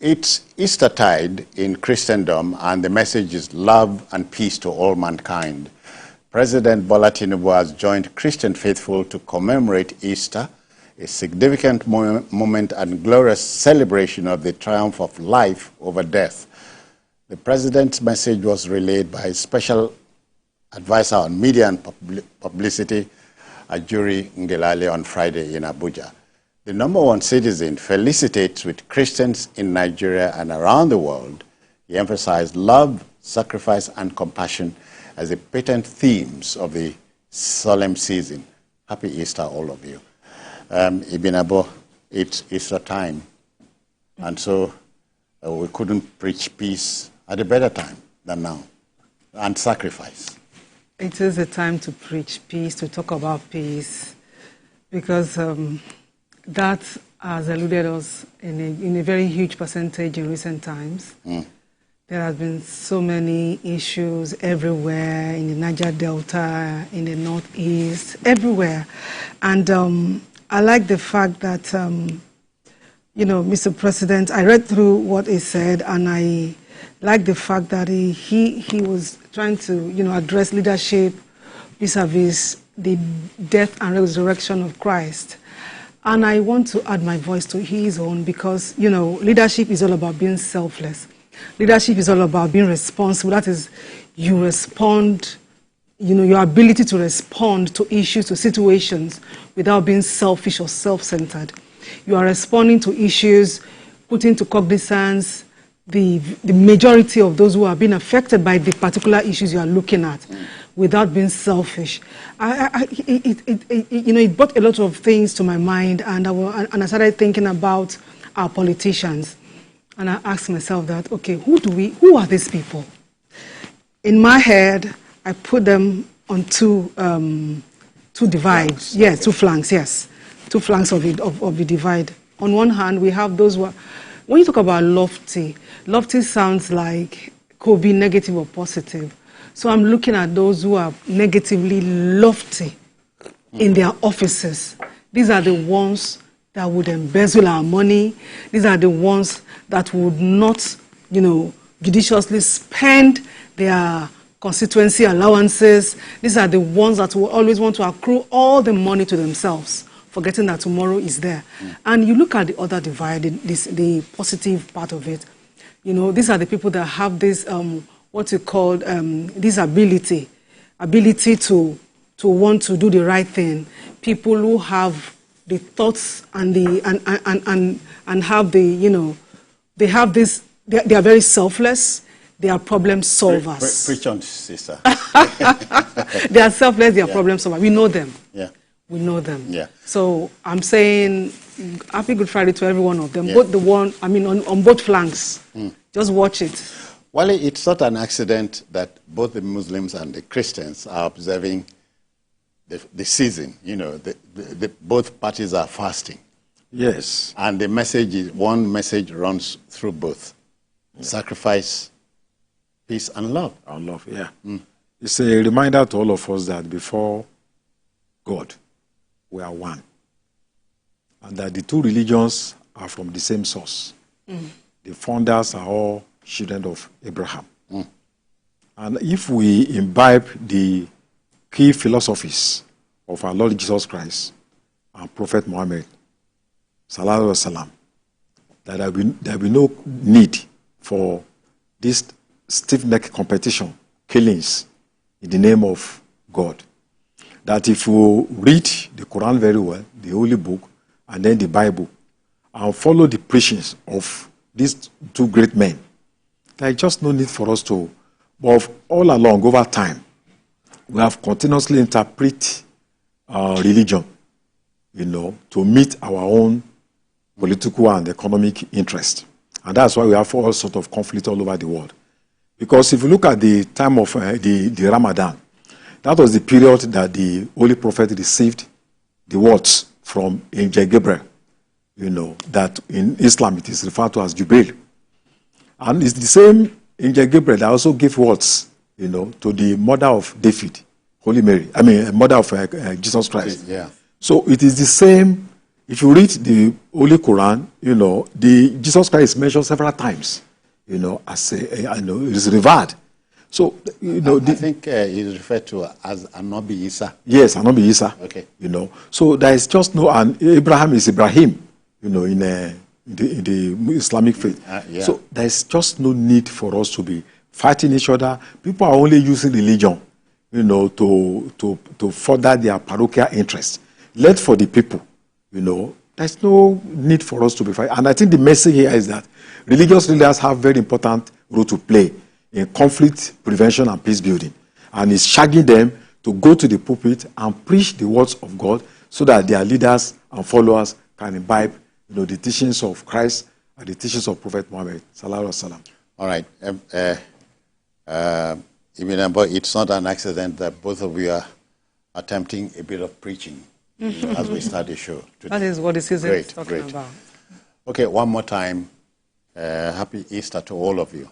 It's Eastertide in Christendom, and the message is love and peace to all mankind. President Bola Tinubu has joined Christian faithful to commemorate Easter, a significant moment and glorious celebration of the triumph of life over death. The president's message was relayed by his special advisor on media and publicity, Ajuri Ngelale, on Friday in Abuja. The #1 citizen felicitates with Christians in Nigeria and around the world. He emphasized love, sacrifice, and compassion as the patent themes of the solemn season. Happy Easter, all of you. Ibinabo, it's Easter time, and so we couldn't preach peace at a better time than now, and sacrifice. It is a time to preach peace, to talk about peace, because that has eluded us in a very huge percentage in recent times. There have been so many issues everywhere, in the Niger Delta, in the Northeast, everywhere. And I like the fact that, you know, Mr. President, I read through what he said, and I like the fact that he was trying to, you know, address leadership vis-a-vis the death and resurrection of Christ. And I want to add my voice to his own, because, you know, leadership is all about being selfless. Leadership is all about being responsible. That is, you respond, you know, your ability to respond to issues, to situations, without being selfish or self-centered. You are responding to issues, putting into cognizance the majority of those who are being affected by the particular issues you are looking at, without being selfish. You know, it brought a lot of things to my mind, and I started thinking about our politicians. And I asked myself that, okay, who are these people? In my head, I put them on two divides. Yes, okay. Two flanks, yes. Two flanks of the divide. On one hand, we have those who are, when you talk about lofty sounds like could be negative or positive. So I'm looking at those who are negatively lofty in their offices. These are the ones that would embezzle our money. These are the ones that would not, you know, judiciously spend their constituency allowances. These are the ones that will always want to accrue all the money to themselves, forgetting that tomorrow is there. And you look at the other divide, the positive part of it. You know, these are the people that have this, what you call, this ability to want to do the right thing. People who have the thoughts and have the, you know, they have this, they are very selfless. They are problem solvers. Preach on, sister. They are selfless, they are problem solvers. We know them. Yeah. We know them. Yeah. So I'm saying happy Good Friday to every one of them. Both the one, I mean, on both flanks. Just watch it. Well, it's not an accident that both the Muslims and the Christians are observing the season. You know, both parties are fasting. Yes. And the message is, one message runs through both. Sacrifice, peace, and love. And love, yeah. It's a reminder to all of us that before God, we are one. And that the two religions are from the same source. The founders are all children of Abraham. And if we imbibe the key philosophies of our Lord Jesus Christ and Prophet Muhammad, sallallahu alaihi wasallam, that there will be no need for this stiff-necked competition, killings in the name of God. That if we read the Quran very well, the Holy Book, and then the Bible, and follow the preachings of these two great men, there is just no need for us to, but all along, over time, we have continuously interpreted religion, you know, to meet our own political and economic interest. And that's why we have all sorts of conflict all over the world. Because if you look at the time of the Ramadan, that was the period that the Holy Prophet received the words from Angel Gabriel, you know, that in Islam it is referred to as Jibril. And it's the same Angel Gabriel that also gave words, you know, to the mother of David, Holy Mary, mother of Jesus Christ. Yeah. So it is the same if you read the Holy Quran, Jesus Christ is mentioned several times, as is revered. So, I think he's referred to as Anobi Isa. Yes, Anobi Isa. Okay. So there is just no, and Abraham is Ibrahim, in the Islamic faith. Yeah. So there is just no need for us to be fighting each other. People are only using religion, to further their parochial interests. Let for the people, there's no need for us to be fighting. And I think the message here is that religious leaders have very important role to play in conflict prevention and peace building. And it's shagging them to go to the pulpit and preach the words of God so that their leaders and followers can imbibe, the teachings of Christ and the teachings of Prophet Muhammad. Sallallahu Alaihi Wasallam. All right. But it's not an accident that both of you are attempting a bit of preaching as we start the show today. That is what the season is talking about. Okay, one more time. Happy Easter to all of you.